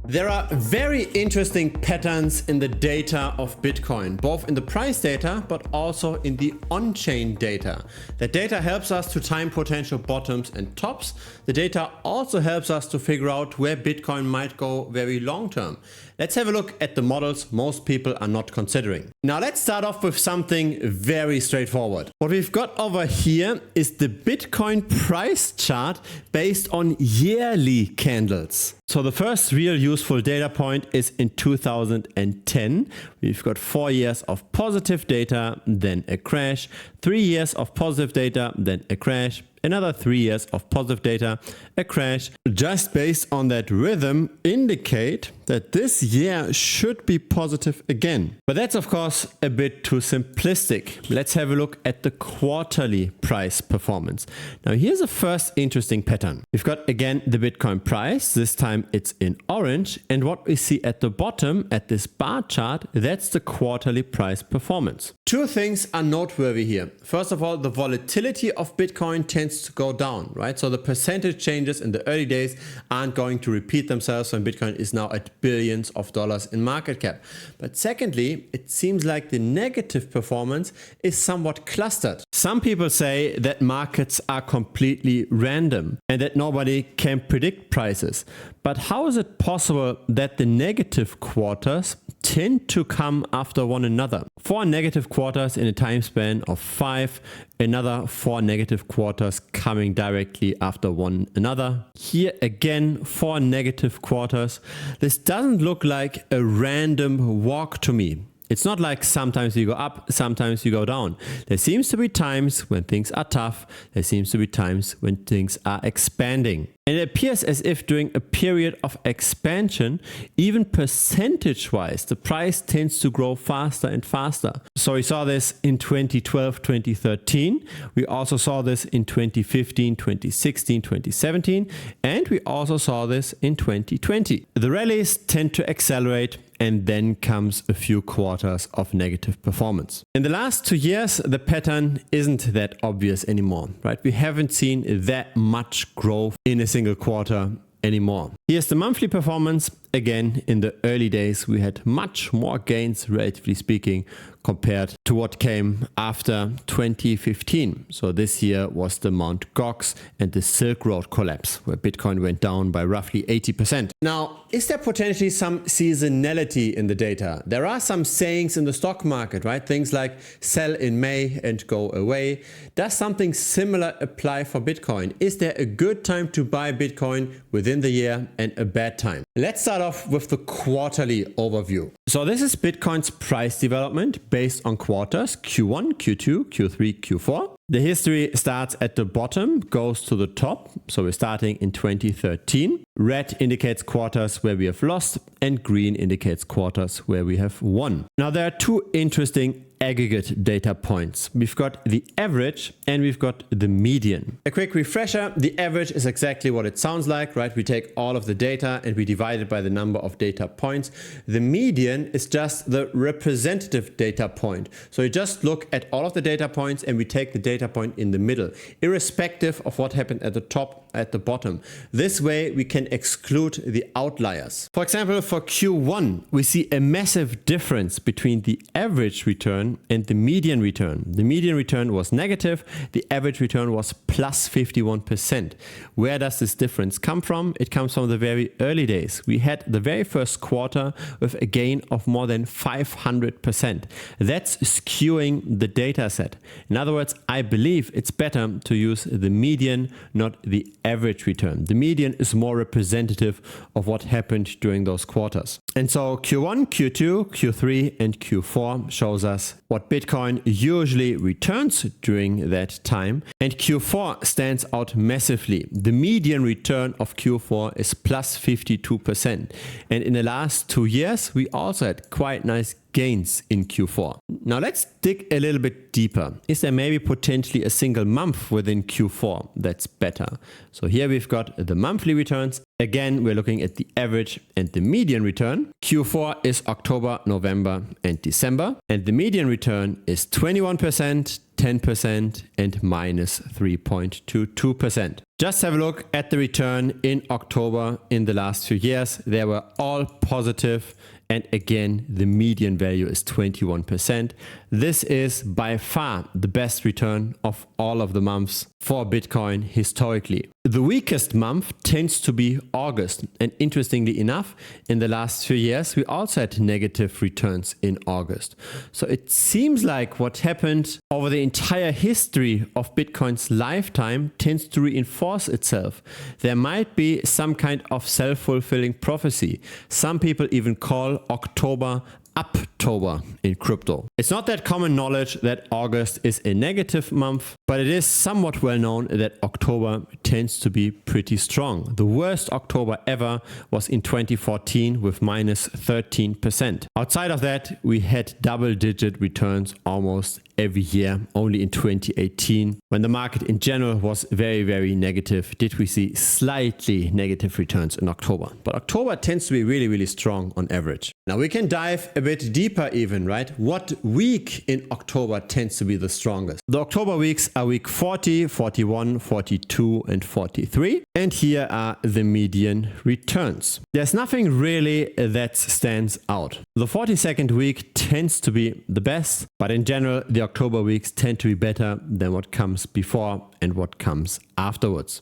There are very interesting patterns in the data of Bitcoin, both in the price data, but also in the on-chain data. The data helps us to time potential bottoms and tops. The data also helps us to figure out where Bitcoin might go very long term. Let's have a look at the models most people are not considering. Now let's start off with something very straightforward. What we've got over here is the Bitcoin price chart based on yearly candles. So the first real useful data point is in 2010. We've got 4 years of positive data, then a crash, 3 years of positive data, then a crash, another 3 years of positive data, a crash. Just based on that rhythm indicate that this year should be positive again. But that's of course a bit too simplistic. Let's have a look at the quarterly price performance. Now here's a first interesting pattern. We've got again the Bitcoin price. This time it's in orange, and what we see at the bottom at this bar chart, that's the quarterly price performance. Two things are noteworthy here. First of all, the volatility of Bitcoin tends to go down, right? So the percentage changes in the early days aren't going to repeat themselves when Bitcoin is now at billions of dollars in market cap. But secondly, it seems like the negative performance is somewhat clustered. Some people say that markets are completely random and that nobody can predict prices. But how is it possible that the negative quarters tend to come after one another? 4 negative quarters in a time span of 5, another 4 negative quarters coming directly after one another. Here again, 4 negative quarters. This doesn't look like a random walk to me. It's not like sometimes you go up, sometimes you go down. There seems to be times when things are tough. There seems to be times when things are expanding. And it appears as if during a period of expansion, even percentage-wise, the price tends to grow faster and faster. So we saw this in 2012, 2013. We also saw this in 2015, 2016, 2017. And we also saw this in 2020. The rallies tend to accelerate, and then comes a few quarters of negative performance. In the last 2 years, the pattern isn't that obvious anymore, right? We haven't seen that much growth in a single quarter anymore. Here's the monthly performance. Again, in the early days, we had much more gains, relatively speaking, compared to what came after 2015. So this year was the Mt. Gox and the Silk Road collapse, where Bitcoin went down by roughly 80%. Now, is there potentially some seasonality in the data? There are some sayings in the stock market, right? Things like sell in May and go away. Does something similar apply for Bitcoin? Is there a good time to buy Bitcoin within the year and a bad time? Let's start off with the quarterly overview. So this is Bitcoin's price development based on quarters, Q1, Q2, Q3, Q4. The history starts at the bottom, goes to the top. So we're starting in 2013. Red indicates quarters where we have lost, and green indicates quarters where we have won. Now there are two interesting aggregate data points. We've got the average and we've got the median. A quick refresher, the average is exactly what it sounds like, right? We take all of the data and we divide it by the number of data points. The median is just the representative data point. So you just look at all of the data points and we take the data point in the middle, irrespective of what happened at the top, at the bottom. This way we can exclude the outliers. For example, for Q1, we see a massive difference between the average return and the median return. The median return was negative, the average return was plus 51%. Where does this difference come from? It comes from the very early days. We had the very first quarter with a gain of more than 500%. That's skewing the data set. In other words, I believe it's better to use the median, not the average return. The median is more representative of what happened during those quarters. And so Q1, Q2, Q3 and Q4 shows us what Bitcoin usually returns during that time. And Q4 stands out massively. The median return of Q4 is plus 52%. And in the last 2 years, we also had quite nice gains in Q4. Now let's dig a little bit deeper. Is there maybe potentially a single month within Q4 that's better? So here we've got the monthly returns. Again, we're looking at the average and the median return. Q4 is October, November and December. And the median return is 21%, 10% and minus 3.22%. Just have a look at the return in October in the last few years. They were all positive. And again, the median value is 21%. This is by far the best return of all of the months for Bitcoin historically. The weakest month tends to be August. And interestingly enough, in the last few years, we also had negative returns in August. So it seems like what happened over the entire history of Bitcoin's lifetime tends to reinforce itself. There might be some kind of self-fulfilling prophecy. Some people even call October Uptober in crypto. It's not that common knowledge that August is a negative month, but it is somewhat well known that October tends to be pretty strong. The worst October ever was in 2014 with minus 13%. Outside of that, we had double-digit returns almost every year. Only in 2018, when the market in general was very, very negative, did we see slightly negative returns in October. But October tends to be really, really strong on average. Now we can dive a bit deeper even, right? What week in October tends to be the strongest? The October weeks are week 40, 41, 42, and 43. And here are the median returns. There's nothing really that stands out. The 42nd week tends to be the best, but in general, the October weeks tend to be better than what comes before and what comes afterwards.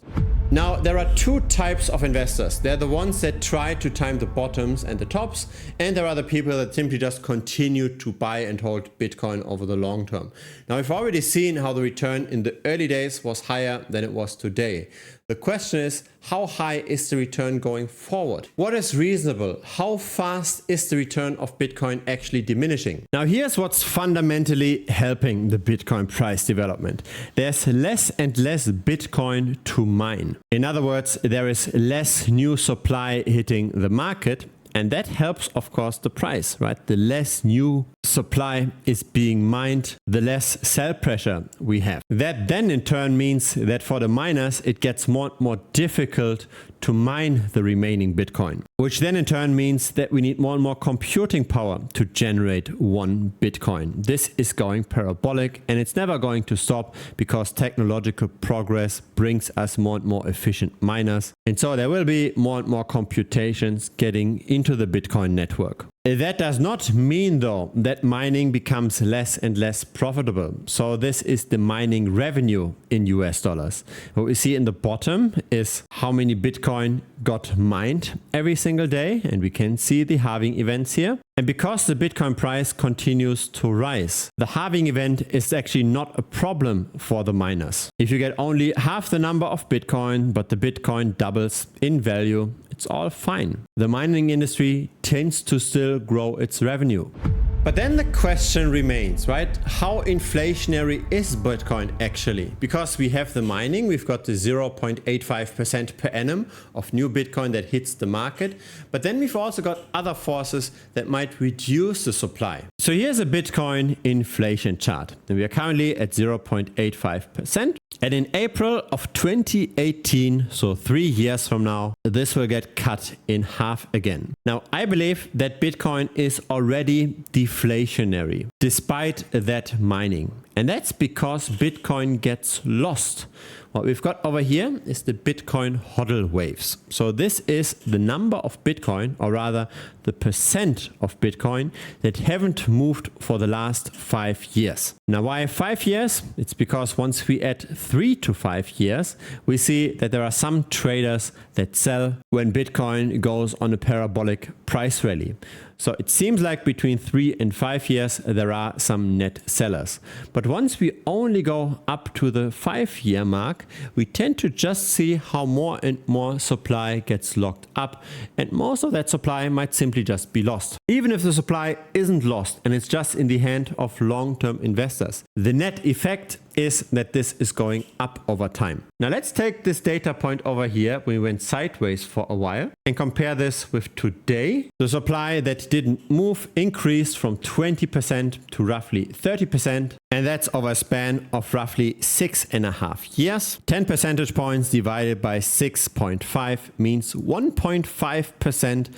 Now, there are two types of investors. They're the ones that try to time the bottoms and the tops, and there are the people that simply just continue to buy and hold Bitcoin over the long term. Now, we've already seen how the return in the early days was higher than it was today. The question is, how high is the return going forward? What is reasonable? How fast is the return of Bitcoin actually diminishing? Now, here's what's fundamentally helping the Bitcoin price development. There's less and less Bitcoin to mine. In other words, there is less new supply hitting the market. And that helps, of course, the price, right? The less new supply is being mined, the less sell pressure we have. That then in turn means that for the miners, it gets more and more difficult to mine the remaining Bitcoin, which then in turn means that we need more and more computing power to generate one Bitcoin. This is going parabolic and it's never going to stop because technological progress brings us more and more efficient miners. And so there will be more and more computations getting into the Bitcoin network. That does not mean though that mining becomes less and less profitable. So this is the mining revenue in US dollars. What we see in the bottom is how many Bitcoin got mined every single day, and we can see the halving events here. And because the Bitcoin price continues to rise, the halving event is actually not a problem for the miners. If you get only half the number of Bitcoin, but the Bitcoin doubles in value, it's all fine. The mining industry tends to still grow its revenue. But then the question remains, right? How inflationary is Bitcoin actually? Because we have the mining, we've got the 0.85% per annum of new Bitcoin that hits the market. But then we've also got other forces that might reduce the supply. So here's a Bitcoin inflation chart. And we are currently at 0.85%. And in April of 2018, so 3 years from now, this will get cut in half again. Now, I believe that Bitcoin is already deflationary despite that mining. And that's because Bitcoin gets lost. What we've got over here is the Bitcoin hodl waves. So this is the number of Bitcoin, or rather the percent of Bitcoin that haven't moved for the last 5 years. Now, why 5 years? It's because once we add 3 to 5 years, we see that there are some traders that sell when Bitcoin goes on a parabolic price rally. So it seems like between 3 and 5 years, there are some net sellers. But once we only go up to the 5-year mark, we tend to just see how more and more supply gets locked up. And most of that supply might simply just be lost. Even if the supply isn't lost and it's just in the hand of long-term investors, the net effect is that this is going up over time. Now let's take this data point over here. We went sideways for a while and compare this with today. The supply that didn't move increased from 20% to roughly 30%. And that's over a span of roughly 6.5 years. 10 percentage points divided by 6.5 means 1.5%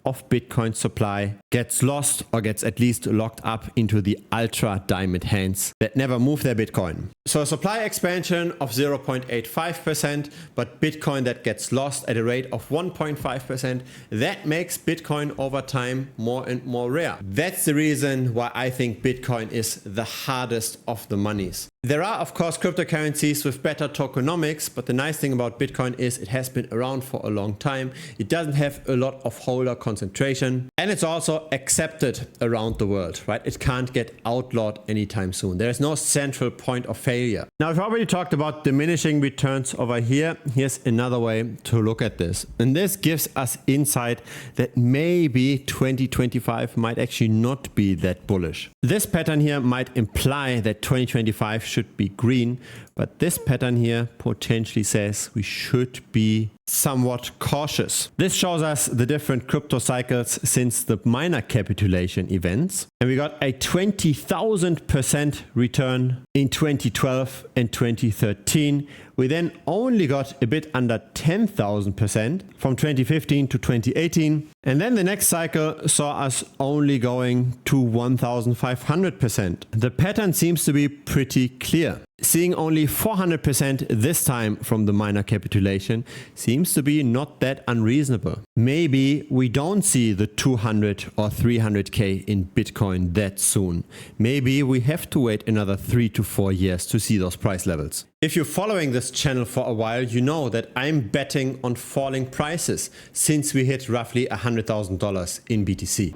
of Bitcoin supply gets lost or gets at least locked up into the ultra diamond hands that never move their Bitcoin. So a supply expansion of 0.85%, but Bitcoin that gets lost at a rate of 1.5%, that makes Bitcoin over time more and more rare. That's the reason why I think Bitcoin is the hardest of the monies. There are, of course, cryptocurrencies with better tokenomics, but the nice thing about Bitcoin is it has been around for a long time. It doesn't have a lot of holder concentration, and it's also accepted around the world, right? It can't get outlawed anytime soon. There's no central point of failure. Now, we've already talked about diminishing returns over here. Here's another way to look at this. And this gives us insight that maybe 2025 might actually not be that bullish. This pattern here might imply that 2025 should be green, but this pattern here potentially says we should be somewhat cautious. This shows us the different crypto cycles since the miner capitulation events. And we got a 20,000% return in 2012 and 2013. We then only got a bit under 10,000% from 2015 to 2018. And then the next cycle saw us only going to 1,500%. The pattern seems to be pretty clear. Seeing only 400% this time from the miner capitulation seems to be not that unreasonable. Maybe we don't see the 200 or 300k in Bitcoin that soon. Maybe we have to wait another 3 to 4 years to see those price levels. If you're following this channel for a while, you know that I'm betting on falling prices since we hit roughly $100,000 in BTC.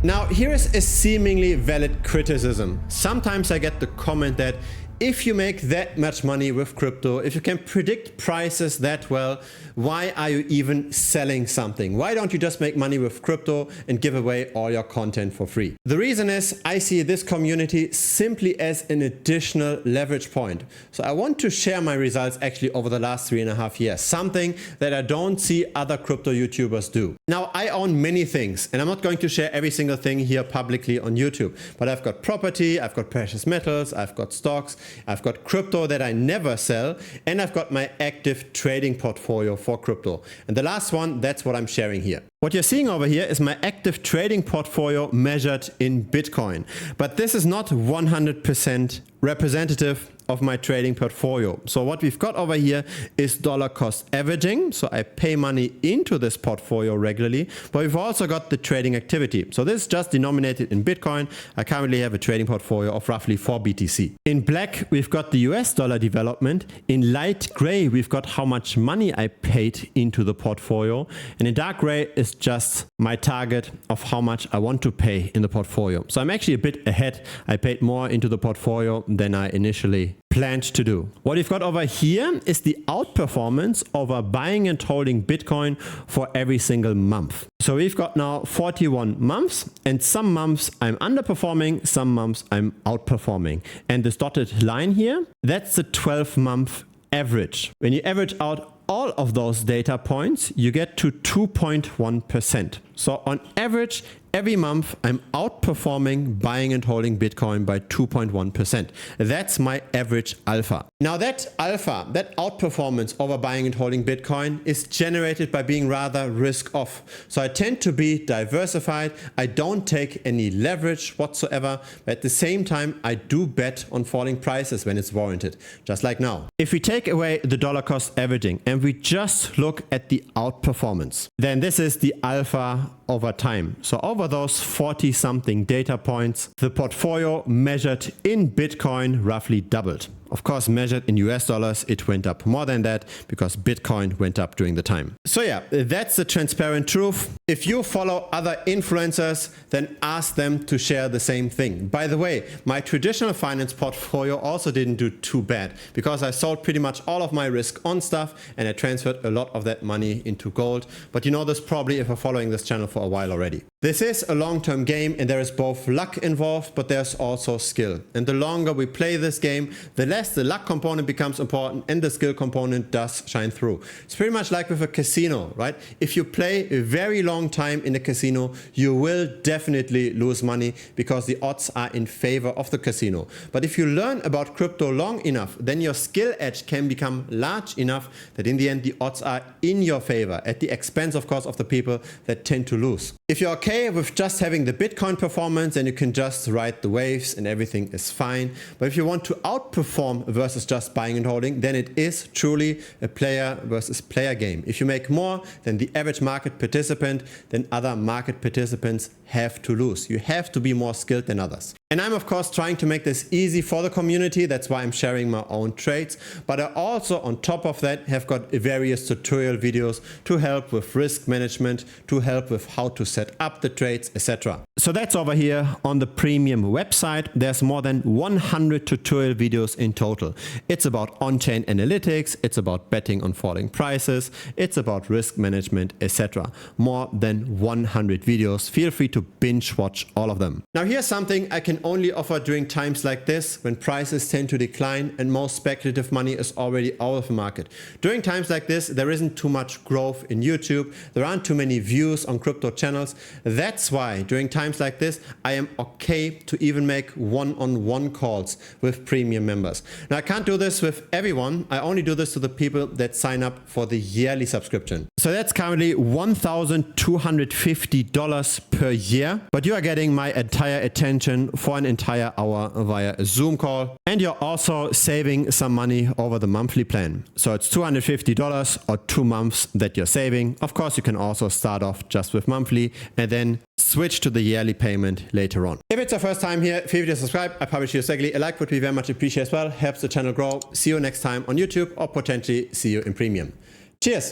Now, here is a seemingly valid criticism. Sometimes I get the comment that if you make that much money with crypto, if you can predict prices that well, why are you even selling something? Why don't you just make money with crypto and give away all your content for free? The reason is I see this community simply as an additional leverage point. So I want to share my results actually over the last 3.5 years, something that I don't see other crypto YouTubers do. Now, I own many things, and I'm not going to share every single thing here publicly on YouTube, but I've got property, I've got precious metals, I've got stocks, I've got crypto that I never sell, and I've got my active trading portfolio for crypto. And the last one, that's what I'm sharing here. What you're seeing over here is my active trading portfolio measured in Bitcoin. But this is not 100% representative of my trading portfolio. So what we've got over here is dollar cost averaging. So I pay money into this portfolio regularly, but we've also got the trading activity. So this is just denominated in Bitcoin. I currently have a trading portfolio of roughly 4 BTC. In black, we've got the US dollar development. In light gray, we've got how much money I paid into the portfolio. And in dark gray is just my target of how much I want to pay in the portfolio. So I'm actually a bit ahead. I paid more into the portfolio than I initially planned to do. What we've got over here is the outperformance over buying and holding Bitcoin for every single month. So we've got now 41 months, and some months I'm underperforming, some months I'm outperforming. And this dotted line here, that's the 12-month average. When you average out all of those data points, you get to 2.1%. So on average, every month I'm outperforming buying and holding Bitcoin by 2.1%. That's my average alpha. Now that alpha, that outperformance over buying and holding Bitcoin is generated by being rather risk off. So I tend to be diversified. I don't take any leverage whatsoever. But at the same time, I do bet on falling prices when it's warranted, just like now. If we take away the dollar cost averaging and we just look at the outperformance, then this is the alpha over time. So over those 40 something data points, the portfolio measured in Bitcoin roughly doubled. Of course, measured in US dollars, it went up more than that because Bitcoin went up during the time. So yeah, that's the transparent truth. If you follow other influencers, then ask them to share the same thing. By the way, my traditional finance portfolio also didn't do too bad because I sold pretty much all of my risk on stuff and I transferred a lot of that money into gold. But you know this probably if you're following this channel for a while already. This is a long-term game and there is both luck involved, but there's also skill. And the longer we play this game, the less Nevertheless, the luck component becomes important and the skill component does shine through. It's pretty much like with a casino, right? If you play a very long time in a casino, you will definitely lose money because the odds are in favor of the casino. But if you learn about crypto long enough, then your skill edge can become large enough that in the end the odds are in your favor, at the expense of course of the people that tend to lose. If you're okay with just having the Bitcoin performance, then you can just ride the waves and everything is fine. But if you want to outperform versus just buying and holding, then it is truly a player versus player game. If you make more than the average market participant, then other market participants have to lose. You have to be more skilled than others. And I'm of course trying to make this easy for the community. That's why I'm sharing my own trades. But I also, on top of that, have got various tutorial videos to help with risk management, to help with how to set up the trades, etc. So that's over here on the premium website. There's more than 100 tutorial videos in total. It's about on-chain analytics, it's about betting on falling prices, it's about risk management, etc. More than 100 videos. Feel free to binge watch all of them. Now here's something I can only offer during times like this, when prices tend to decline and most speculative money is already out of the market. During times like this, there isn't too much growth in YouTube, there aren't too many views on crypto channels. That's why during times like this, I am okay to even make one-on-one calls with premium members. Now I can't do this with everyone, I only do this to the people that sign up for the yearly subscription. So that's currently $1,250 per year, but you are getting my entire attention for an entire hour via a Zoom call, and you're also saving some money over the monthly plan. So it's $250 or 2 months that you're saving. Of course, you can also start off just with monthly and then switch to the yearly payment later on. If it's your first time here, feel free to subscribe. I publish here regularly. A like would be very much appreciated as well. Helps the channel grow. See you next time on YouTube or potentially see you in premium. Cheers.